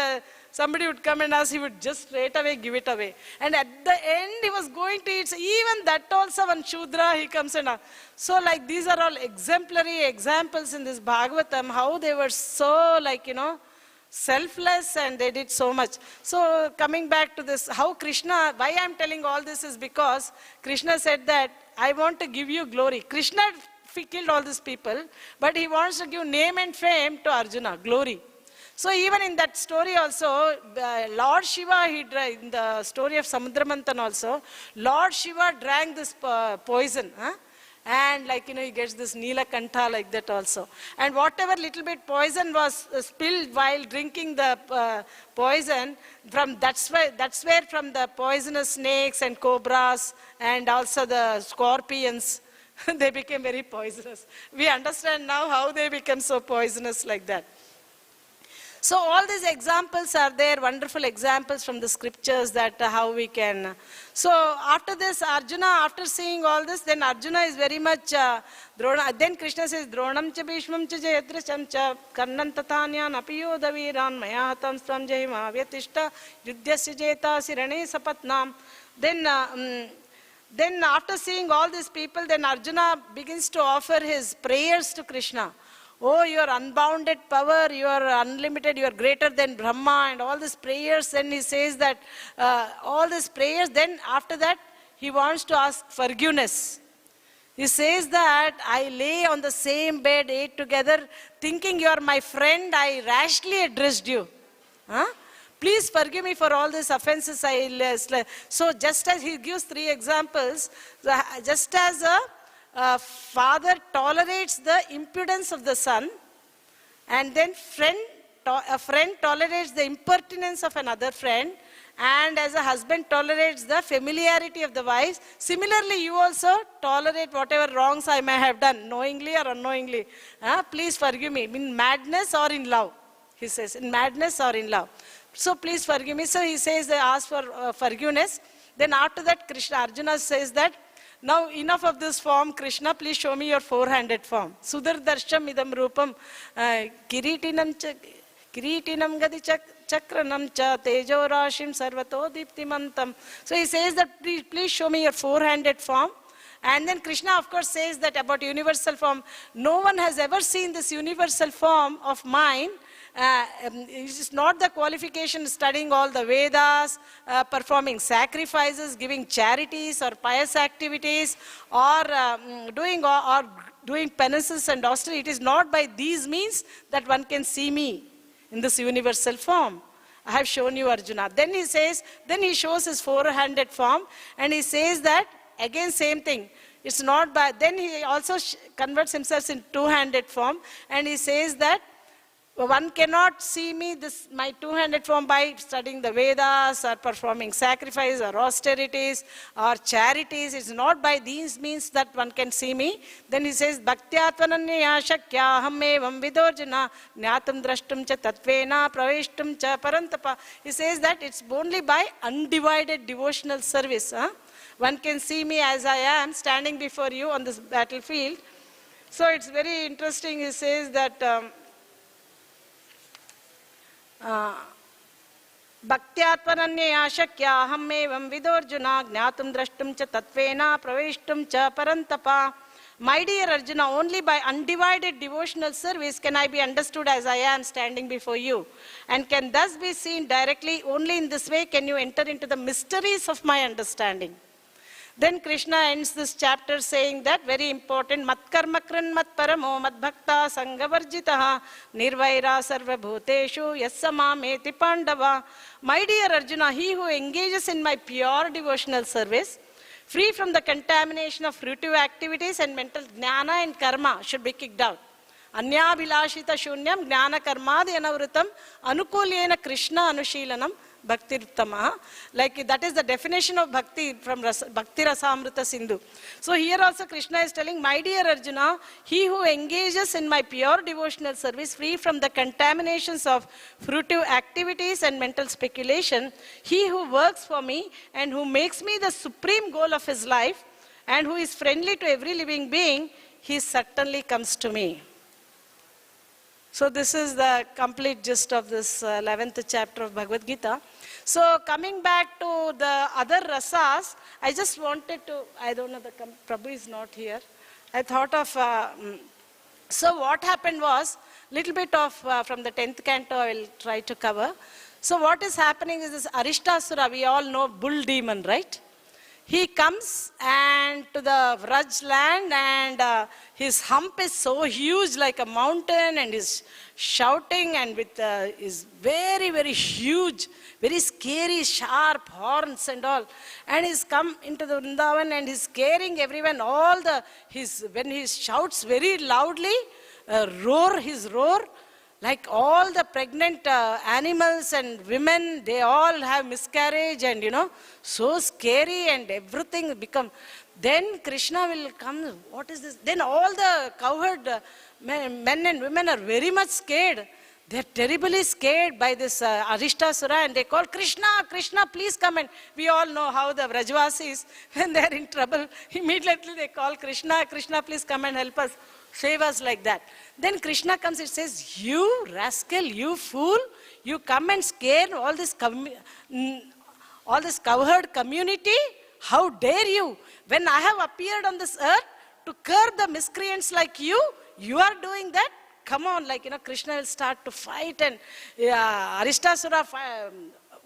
somebody would come and ask, he would just straight away give it away. And at the end, he was going to eat. So even that also, one Shudra, he comes and asks. So like these are all exemplary examples in this Bhagavatam, how they were so like, selfless and they did so much. So coming back to this, how Krishna, why I am telling all this is because Krishna said that, I want to give you glory. Krishna killed all these people, but he wants to give name and fame to Arjuna, glory. So even in that story also, Lord Shiva, in the story of Samudramanthan also, Lord Shiva drank this poison. And like, he gets this Nilakantha like that also. And whatever little bit poison was spilled while drinking the poison, that's where from the poisonous snakes and cobras and also the scorpions, they became very poisonous. We understand now how they become so poisonous like that. So all these examples are there, wonderful examples from the scriptures that how we can. So after this, Arjuna, after seeing all this, then Arjuna is very much, Droṇa, then Krishna says, droṇaṁ cha bhīṣmam cha jayadratham cha karṇaṁ tathānyān api yodha-vīrān mayā hatāṁs tvam jahi vyathiṣṭhā yudhyasva jetāsi raṇe sapatnān. Then after seeing all these people, then Arjuna begins to offer his prayers to Krishna. Oh, you are unbounded power, you are unlimited, you are greater than Brahma, and all these prayers. Then he says that all these prayers, then after that, he wants to ask forgiveness. He says that I lay on the same bed, ate together, thinking you are my friend, I rashly addressed you. Huh? Please forgive me for all these offenses. So just as he gives 3 examples, just as a father tolerates the impudence of the son, and then a friend tolerates the impertinence of another friend, and as a husband tolerates the familiarity of the wives, similarly you also tolerate whatever wrongs I may have done, knowingly or unknowingly. Please forgive me, in madness or in love, he says, in madness or in love. So please forgive me. So he says, they ask for forgiveness. Then after that, Arjuna says that, now enough of this form, Krishna, please show me your 4-handed form. Sudardarsham idam rupam kiritinam gadi chakranam cha tejo rashim sarvato diptimantam. So he says that please show me your 4-handed form. And then Krishna of course says that about universal form. No one has ever seen this universal form of mine. It is not the qualification studying all the Vedas, performing sacrifices, giving charities or pious activities, or doing penances and austerity. It is not by these means that one can see me in this universal form. I have shown you, Arjuna. Then he says, then he shows his 4-handed form, and he says that again same thing. It's not by, then he also converts himself in 2-handed form, and he says that one cannot see me, my 2-handed form, by studying the Vedas or performing sacrifice or austerities or charities. It's not by these means that one can see me. Then he says, Bhaktya tvananya shakyaham evam vidorjana jnatam drashtum cha tatvena praveshtum cha parantapa. He says that it's only by undivided devotional service. One can see me as I am standing before you on this battlefield. So it's very interesting. He says that Bhaktyatvananya shakyaham evam vidorjuna jnatum drashtum cha tatvena praveshtum cha parantapa. My dear Arjuna, only by undivided devotional service can I be understood as I am standing before you, and can thus be seen directly. Only in this way can you enter into the mysteries of my understanding. Then Krishna ends this chapter saying that, very important, matkarmakran matparamo madbhakta sangavarjitaha nirvaira sarva bhuteshu yassamameti pandava. My dear Arjuna, he who engages in my pure devotional service, free from the contamination of fruitive activities and mental jnana and karma, should be kicked out. Anyābhilāshita shunyam jnana karmādi anavrutam anukulyena Krishna anushilanam bhakti uttama. Like that is the definition of bhakti from Bhakti Rasamrita Sindhu. So here also Krishna is telling, my dear Arjuna, he who engages in my pure devotional service, free from the contaminations of fruitive activities and mental speculation, he who works for me and who makes me the supreme goal of his life, and who is friendly to every living being, he certainly comes to me. So this is the complete gist of this 11th chapter of Bhagavad Gita. So coming back to the other rasas, I just wanted to, I don't know, the Prabhu is not here. I thought of, so what happened was, little bit of, from the 10th canto I will try to cover. So what is happening is this Arishtasura, we all know bull demon, right? He comes and to the Vraj land, and his hump is so huge like a mountain, and is shouting, and with his very, very huge, very scary, sharp horns and all. And he's come into the Vrindavan and he's scaring everyone. When he shouts very loudly, his roar, like all the pregnant animals and women, they all have miscarriage, and so scary, and everything become. Then Krishna will come, what is this? Then all the cowherd men and women are very much scared. They're terribly scared by this Arishtasura, and they call Krishna, Krishna, please come. And we all know how the Vrajvasis, when they're in trouble, immediately they call Krishna, Krishna, please come and help us, save us, like that. Then Krishna comes and says, you rascal, you fool, you come and scare all this cowherd community? How dare you? When I have appeared on this earth to curb the miscreants like you, you are doing that? Come on, Krishna will start to fight, and Arishtasura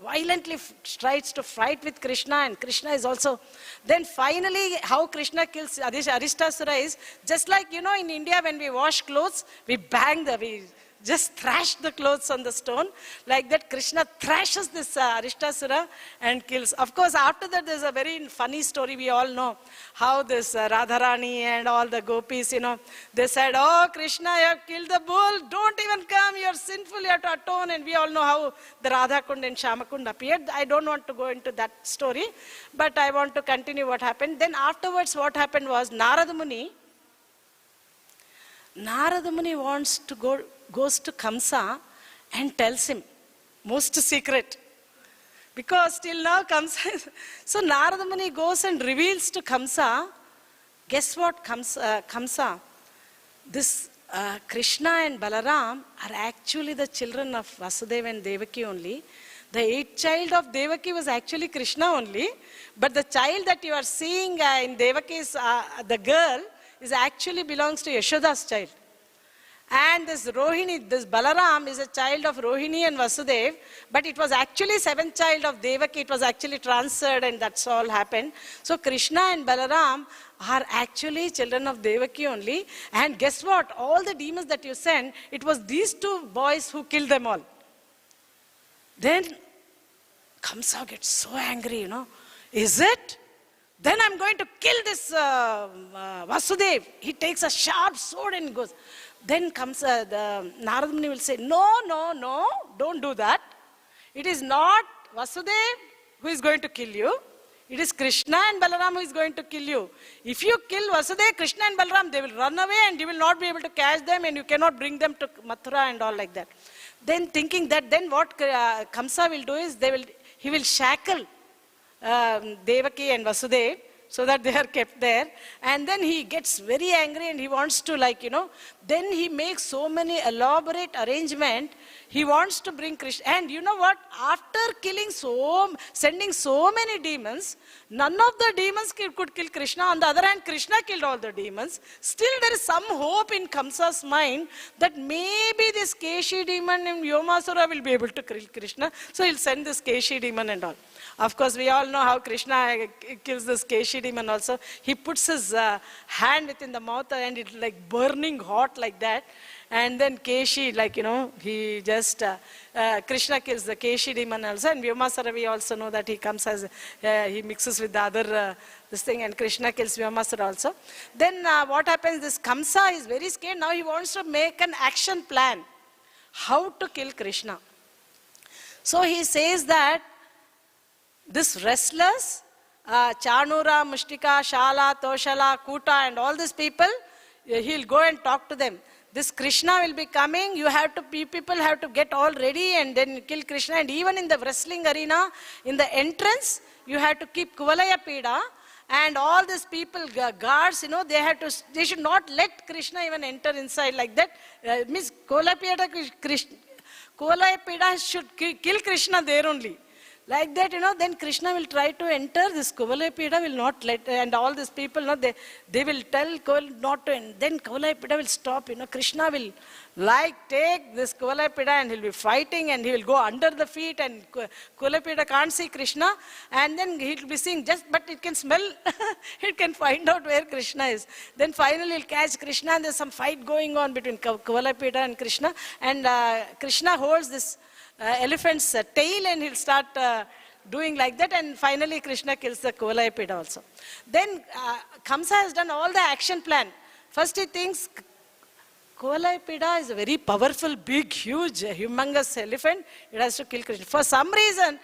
violently tries to fight with Krishna, and Krishna is also. Then finally, how Krishna kills Arishtasura is just like, in India when we wash clothes, we just thrash the clothes on the stone. Like that, Krishna thrashes this Arishtasura and kills. Of course, after that, there's a very funny story. We all know how this Radharani and all the gopis, they said, oh, Krishna, you have killed the bull. Don't even come. You're sinful. You have to atone. And we all know how the Radhakund and Shamakund appeared. I don't want to go into that story, but I want to continue what happened. Then afterwards, what happened was Narada Muni goes to Kamsa and tells him, most secret. Because till now Kamsa, so Narada Muni goes and reveals to Kamsa, guess what Kamsa? This Krishna and Balaram are actually the children of Vasudeva and Devaki only. The 8th child of Devaki was actually Krishna only. But the child that you are seeing in Devaki's, the girl, is actually belongs to Yashoda's child. And this Rohini, this Balaram is a child of Rohini and Vasudev, but it was actually 7th child of Devaki. It was actually transferred, and that's all happened. So Krishna and Balaram are actually children of Devaki only. And guess what? All the demons that you sent, it was these 2 boys who killed them all. Then Kamsa gets so angry, Is it? Then I'm going to kill this Vasudev. He takes a sharp sword and goes. Then comes the Narada Muni will say, no, don't do that. It is not Vasudev who is going to kill you. It is Krishna and Balaram who is going to kill you. If you kill Vasudev, Krishna and Balaram, they will run away and you will not be able to catch them, and you cannot bring them to Mathura and all like that. Then thinking that, then what Kamsa will do is, he will shackle Devaki and Vasudev, so that they are kept there. And then he gets very angry and he wants to then he makes so many elaborate arrangement. He wants to bring Krishna. And you know what? After sending so many demons, none of the demons could kill Krishna. On the other hand, Krishna killed all the demons. Still there is some hope in Kamsa's mind that maybe this Keshi demon and Yomasura will be able to kill Krishna. So he'll send this Keshi demon and all. Of course, we all know how Krishna kills this Keshi demon also. He puts his hand within the mouth and it's like burning hot like that. And then Keshi, he just, Krishna kills the Keshi demon also. And Vyomasara, we also know that he comes as, he mixes with the other, this thing, and Krishna kills Vyomasara also. Then what happens, this Kamsa is very scared. Now he wants to make an action plan. How to kill Krishna. So he says that, this wrestlers, Chanura, Mushtika, Shala, Toshala, Kuta, and all these people, he'll go and talk to them. This Krishna will be coming, people have to get all ready and then kill Krishna. And even in the wrestling arena, in the entrance, you have to keep Kuvalaya Pida. And all these people, guards, they should not let Krishna even enter inside like that. Means Kuvalaya Pida should kill Krishna there only. Like that, then Krishna will try to enter, this Kuvalayapida will not let, and all these people, they will tell not to, and then Kuvalayapida will stop, Krishna will take this Kuvalayapida and he'll be fighting and he will go under the feet and Kuvalayapida can't see Krishna, and then he'll be seeing but it can smell, it can find out where Krishna is. Then finally he'll catch Krishna and there's some fight going on between Kuvalayapida and Krishna, and Krishna holds this elephant's tail and he'll start doing like that, and finally Krishna kills the Kuvalayapida also. Then Kamsa has done all the action plan. First he thinks Kuvalayapida is a very powerful, big, huge, humongous elephant. It has to kill Krishna. For some reason,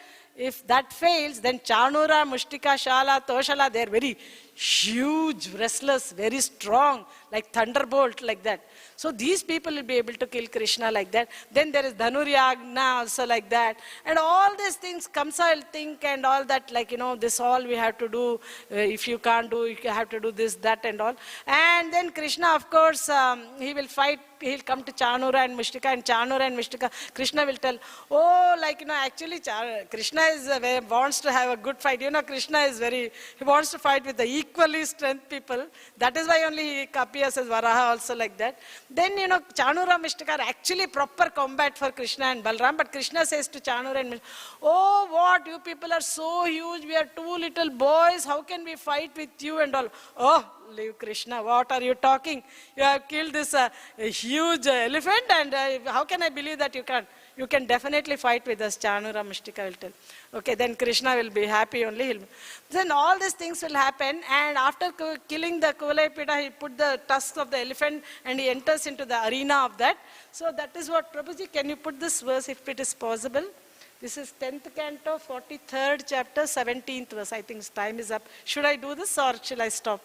If that fails, then Chanura, Mushtika, Shala, Toshala, they are very huge wrestlers, very strong, like thunderbolt, like that. So these people will be able to kill Krishna like that. Then there is Dhanuryagna also like that. And all these things, Kamsa will think and all that, like, this all we have to do. If you can't do, you have to do this, that and all. And then Krishna, of course, he will fight. He'll come to Chanura and Mushtika, and Chanura and Mushtika, Krishna will tell, oh, like, actually Krishna wants to have a good fight. Krishna is he wants to fight with the equally strength people. That is why only he appears as Varaha also like that. Then, Chanura, Mushtika are actually proper combat for Krishna and Balram. But Krishna says to Chanura and Mushtika, oh, what, you people are so huge. We are two little boys. How can we fight with you and all? Oh, leave Krishna, what are you talking? You have killed this huge elephant, and how can I believe that you can't? You can definitely fight with us, Chanura, Mushtika will tell. Okay, then Krishna will be happy only. Then all these things will happen, and after killing the Kuvalaipida, he put the tusks of the elephant and he enters into the arena of that. So that is what, Prabhuji, can you put this verse if it is possible? This is 10th canto, 43rd chapter, 17th verse. I think time is up. Should I do this or shall I stop?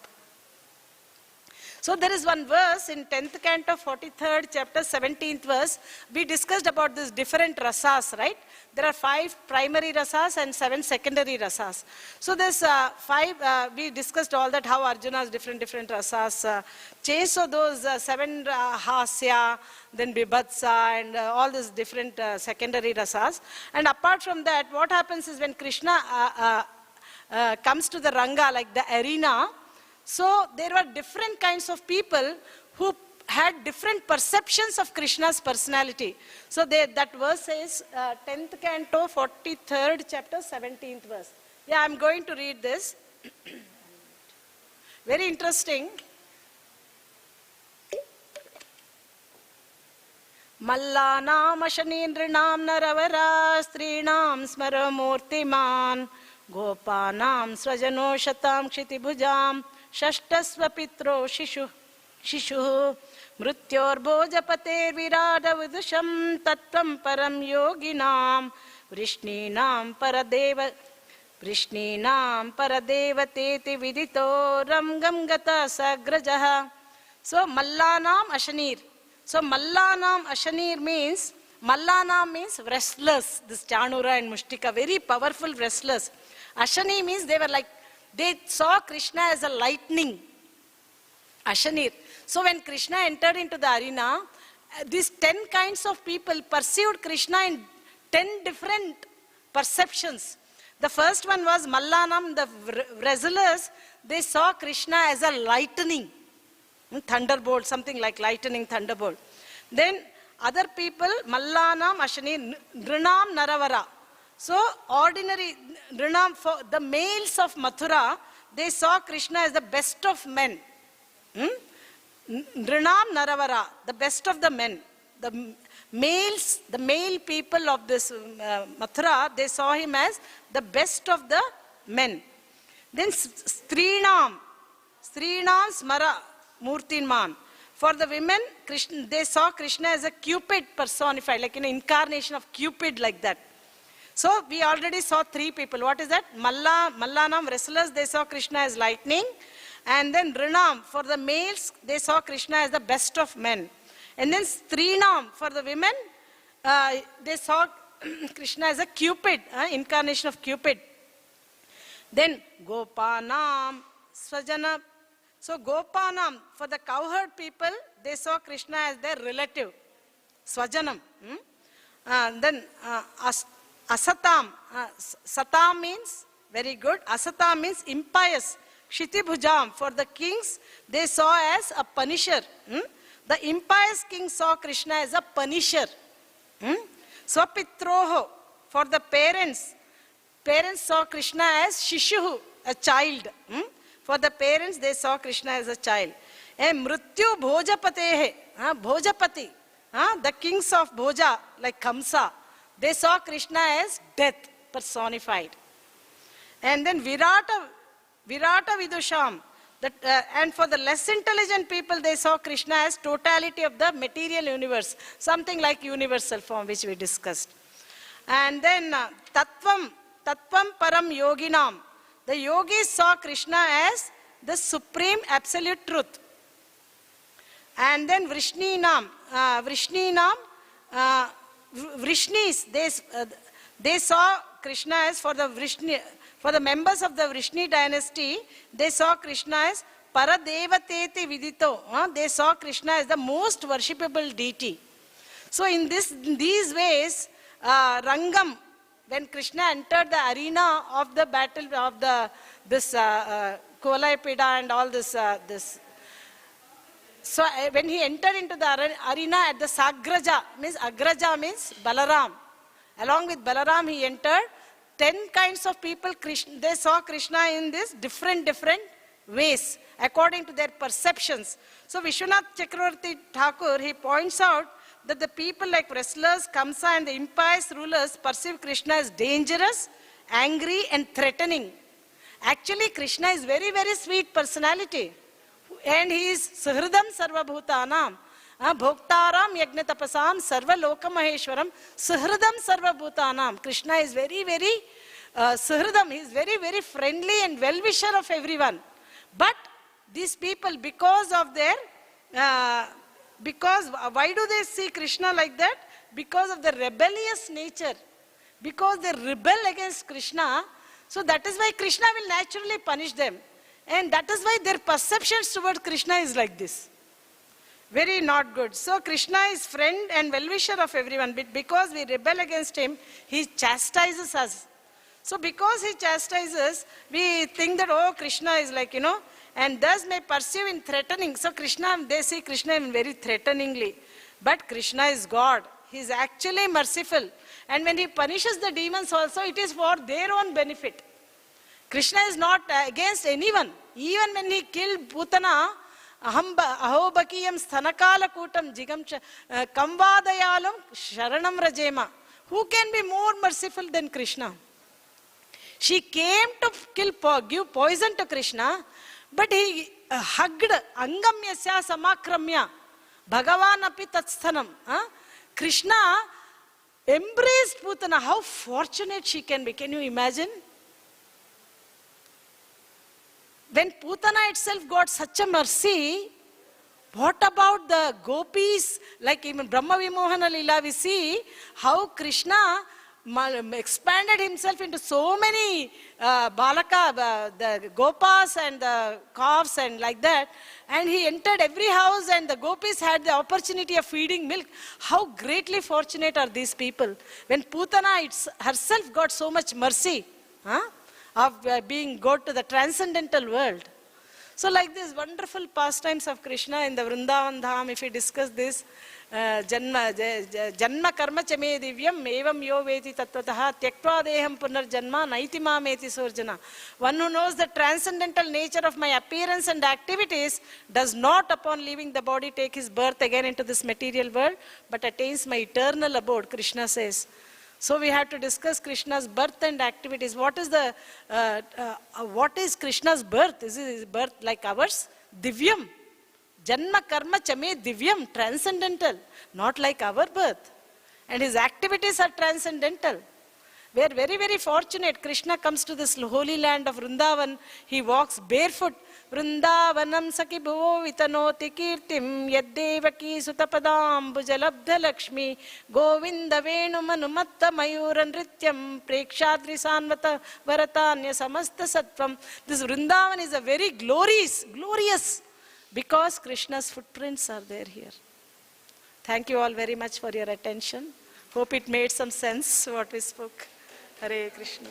So there is one verse in 10th canto, 43rd chapter, 17th verse. We discussed about this different rasas, right? There are 5 primary rasas and 7 secondary rasas. So there's 5, we discussed all that, how Arjuna's different rasas change. So those 7 hasya, then bibhatsa, and all these different secondary rasas. And apart from that, what happens is when Krishna comes to the Ranga, like the arena, so there were different kinds of people who had different perceptions of Krishna's personality. So that verse says, 10th canto, 43rd chapter, 17th verse. Yeah, I'm going to read this. Very interesting. Mallanam ashanindrinam naravara strinam smaramurtiman gopanam swajanoshatam kshitibhujam षष्ठस्वपित्रो शिशुः मृत्योर्भोजपतेर्विराडविदुषं तत्त्वं परं योगिनां वृष्णीनां परदेवतेति विदितो रंगं गता सग्रजः. So Mallanam Ashanir. So Mallanam Ashanir means, Mallanam means wrestlers. This Chanura and Mushtika, very powerful wrestlers. Ashani means they saw Krishna as a lightning. Ashanir. So when Krishna entered into the arena, these 10 kinds of people perceived Krishna in 10 different perceptions. The first one was Mallanam, the wrestlers, they saw Krishna as a lightning, thunderbolt, something like lightning, thunderbolt. Then other people, Mallanam, Ashanir, droṇaṁ, naravara. So ordinary droṇaṁ, for the males of Mathura, they saw Krishna as the best of men. Droṇaṁ naravara, the best of the men. The males, the male people of this Mathura, they saw him as the best of the men. Then Strinam smara murtinman. For the women, Krishna, they saw Krishna as a Cupid personified, like an incarnation of Cupid, like that. So we already saw 3 people. What is that? Mallanam, wrestlers, they saw Krishna as lightning. And then droṇaṁ, for the males, they saw Krishna as the best of men. And then Strinam, for the women, they saw Krishna as a Cupid, incarnation of Cupid. Then Gopanam, Swajana. So Gopanam, for the cowherd people, they saw Krishna as their relative, Swajanam. Then Asatam, Satam means very good, Asatam means impious. Kshitibhujam, for the kings, they saw as a punisher. The impious king saw Krishna as a punisher. Swapitroho, for the parents saw Krishna as Shishuhu, a child. For the parents, they saw Krishna as a child. Mrityu bhojapatehe, Bhojapati, the kings of Bhoja, like Kamsa, they saw Krishna as death personified. And then Virata Vidusham, and for the less intelligent people, they saw Krishna as totality of the material universe, something like universal form, which we discussed. And then Tathvam, Tattvam param yoginam. The yogis saw Krishna as the supreme absolute truth. And then Vrishninam, Vrishnis, they saw Krishna as for the members of the Vrishni dynasty, they saw Krishna as Paradevateti Vidito. They saw Krishna as the most worshipable deity. So in these ways, Rangam, when Krishna entered the arena of the battle of this Kolaipida and all this. So when he entered into the arena at the Sagraja, Agraja means Balaram. Along with Balaram he entered. 10 kinds of people, they saw Krishna in this different ways, according to their perceptions. So Vishwanath Chakravarti Thakur, he points out that the people like wrestlers, Kamsa and the impious rulers perceive Krishna as dangerous, angry and threatening. Actually Krishna is very sweet personality. And he is Suhridam Sarvabhutanam, Bhoktaram Yagnatapasam Sarva Lokamaheshwaram, Suhridam Sarvabhutanam. Krishna is very Suhridam, he is very friendly and well-wisher of everyone. But these people, because of their, why do they see Krishna like that? Because of the rebellious nature. Because they rebel against Krishna, so that is why Krishna will naturally punish them. And that is why their perceptions towards Krishna is like this. Very not good. So Krishna is friend and well-wisher of everyone. But because we rebel against him, he chastises us. So because he chastises, we think that, oh, Krishna is like, and thus may perceive in threatening. So Krishna, they see Krishna in very threateningly. But Krishna is God. He is actually merciful. And when he punishes the demons also, it is for their own benefit. Krishna is not against anyone. Even when he killed Putana, ahobakiyam sthanakala kutam jigam kamvadayalum sharanam rajema. Who can be more merciful than Krishna? She came to give poison to Krishna, but he hugged angamyasya samakramya bhagavan api tatsthanam. Krishna embraced Putana. How fortunate she can be. Can you imagine? When Putana itself got such a mercy, what about the gopis? Like even Brahma Vimohana Lila, we see how Krishna expanded himself into so many balaka, the gopas and the calves and like that. And he entered every house and the gopis had the opportunity of feeding milk. How greatly fortunate are these people. When Putana herself got so much mercy. Of being go to the transcendental world. So like this wonderful pastimes of Krishna in the Vrindavan Dham, if we discuss this, janma karma chame divyam evam yo veti tattvataha tyaktva deham punarjanma naiti mameti surjana. One who knows the transcendental nature of my appearance and activities does not upon leaving the body take his birth again into this material world, but attains my eternal abode, Krishna says. So we have to discuss Krishna's birth and activities. What is Krishna's birth? Is his birth like ours? Divyam. Janma karma chame divyam, transcendental. Not like our birth. And his activities are transcendental. We are very fortunate. Krishna comes to this holy land of Vrindavan. He walks barefoot. Vrindavanam saki bhuvo vitanoti kirtim yaddevaki sutapadam bhujalabdha lakshmi govinda venu manumatta mayuran rityam prekshadri sanvata varatanya samasta sattvam. This Vrindavan is a very glorious because Krishna's footprints are there here. Thank you all very much for your attention. Hope it made some sense what we spoke. Hare Krishna.